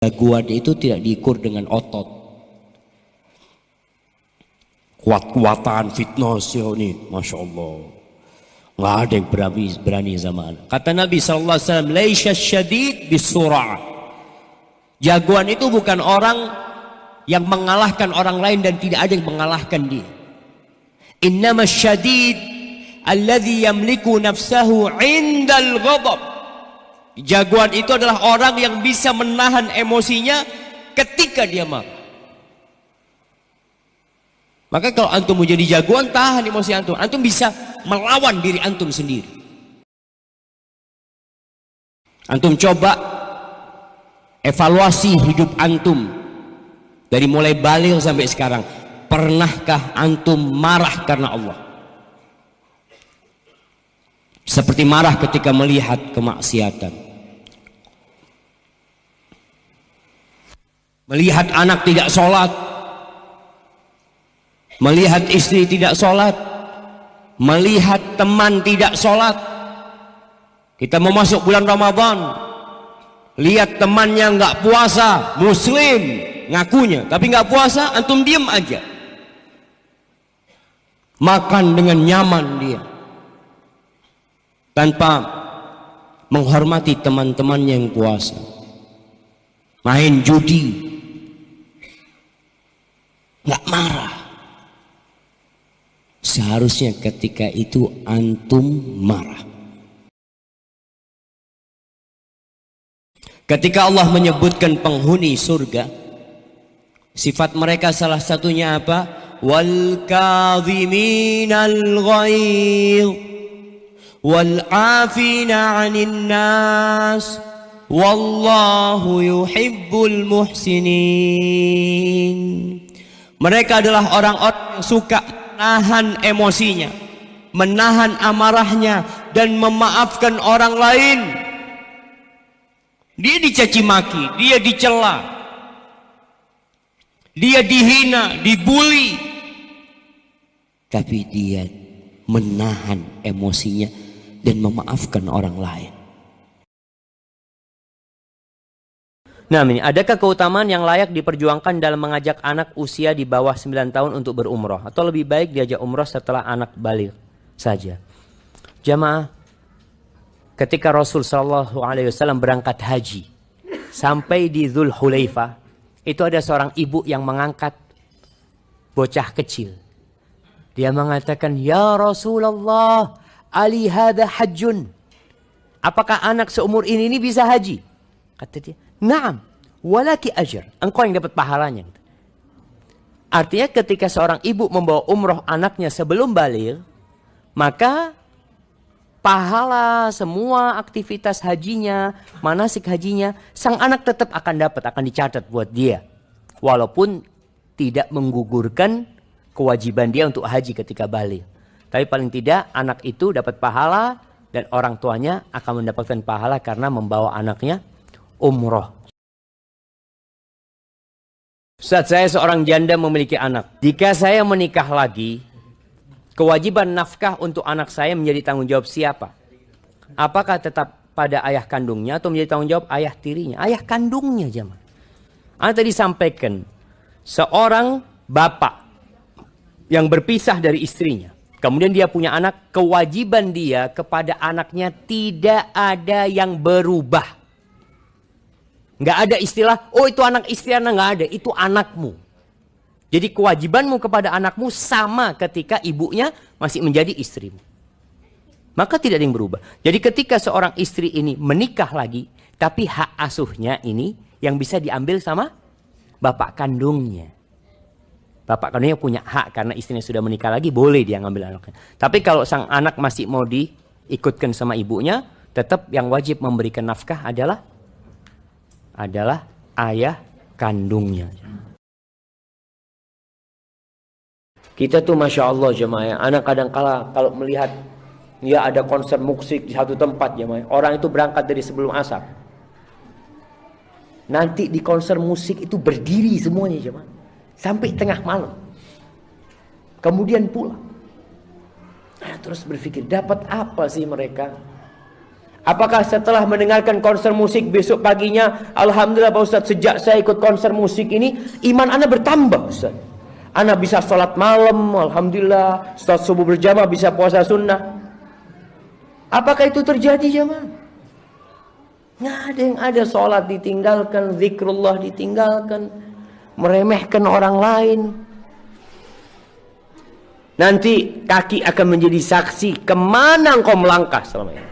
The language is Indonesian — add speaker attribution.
Speaker 1: Jagoan itu tidak diukur dengan otot, kuat-kuatan, fitness ya ini, masya Allah, nggak ada yang berani sama anak. Kata Nabi SAW, laisya syadid bisur'ah. Jagoan itu bukan orang yang mengalahkan orang lain dan tidak ada yang mengalahkan dia. Innama syadid alladhi yamliku nafsahu indal ghadab. Jagoan itu adalah orang yang bisa menahan emosinya ketika dia marah. Maka kalau antum mau jadi jagoan, tahan emosi antum. Antum bisa melawan diri antum sendiri. Antum coba evaluasi hidup antum dari mulai baligh sampai sekarang. Pernahkah antum marah karena Allah? Seperti marah ketika melihat kemaksiatan, melihat anak tidak sholat, melihat istri tidak sholat, melihat teman tidak sholat. Kita mau masuk bulan Ramadan, lihat temannya nggak puasa, muslim ngakunya, tapi nggak puasa, antum diem aja, makan dengan nyaman dia, tanpa menghormati teman-temannya yang puasa, main judi, nggak marah. Seharusnya ketika itu antum marah. Ketika Allah menyebutkan penghuni surga, sifat mereka salah satunya apa? Wal kadhiminal ghaidh wal 'afina 'anil nas wallahu yuhibbul muhsinin. Mereka adalah orang-orang yang suka menahan emosinya, menahan amarahnya, dan memaafkan orang lain. Dia dicaci maki, dia dicela, dia dihina, dibully, tapi dia menahan emosinya dan memaafkan orang lain. Nah, ini adakah keutamaan yang layak diperjuangkan dalam mengajak anak usia di bawah 9 tahun untuk berumroh? Atau lebih baik diajak umroh setelah anak baligh saja? Jamaah, ketika Rasul SAW berangkat haji sampai di Dzul Hulaifah, itu ada seorang ibu yang mengangkat bocah kecil. Dia mengatakan, "Ya Rasulullah, ali hadha hajjun." Apakah anak seumur ini bisa haji? Kata dia, "Na'am, walaki ajr." Engkau yang dapat pahalanya. Artinya ketika seorang ibu membawa umroh anaknya sebelum baligh, maka pahala semua aktivitas hajinya, manasik hajinya, sang anak tetap akan dapat, akan dicatat buat dia. Walaupun tidak menggugurkan kewajiban dia untuk haji ketika baligh. Tapi paling tidak anak itu dapat pahala dan orang tuanya akan mendapatkan pahala karena membawa anaknya umroh. Saat saya seorang janda memiliki anak. Jika saya menikah lagi, kewajiban nafkah untuk anak saya menjadi tanggung jawab siapa? Apakah tetap pada ayah kandungnya atau menjadi tanggung jawab ayah tirinya? Ayah kandungnya, jemaah. Anda tadi sampaikan, seorang bapak yang berpisah dari istrinya, kemudian dia punya anak, kewajiban dia kepada anaknya tidak ada yang berubah. Nggak ada istilah, oh itu anak istri Anda, nggak ada, itu anakmu. Jadi kewajibanmu kepada anakmu sama ketika ibunya masih menjadi istrimu. Maka tidak ada yang berubah. Jadi ketika seorang istri ini menikah lagi, tapi hak asuhnya ini yang bisa diambil sama bapak kandungnya. Bapak kandungnya punya hak karena istrinya sudah menikah lagi, boleh dia ngambil anaknya. Tapi kalau sang anak masih mau diikutkan sama ibunya, tetap yang wajib memberikan nafkah adalah ayah kandungnya. Kita tuh Masya Allah jemaah, anak kadang-kala kalau melihat ya ada konser musik di satu tempat jemaah, orang itu berangkat dari sebelum asar. Nanti di konser musik itu berdiri semuanya jemaah, sampai tengah malam. Kemudian pulang. Nah, terus berpikir, dapat apa sih mereka? Apakah setelah mendengarkan konser musik besok paginya, alhamdulillah Pak Ustadz, sejak saya ikut konser musik ini, iman Anda bertambah Ustadz. Anda bisa sholat malam, alhamdulillah, sholat subuh berjamaah, bisa puasa sunnah. Apakah itu terjadi jemaah? Nggak ada yang ada. Sholat ditinggalkan, zikrullah ditinggalkan, meremehkan orang lain. Nanti kaki akan menjadi saksi kemana engkau melangkah selama ini.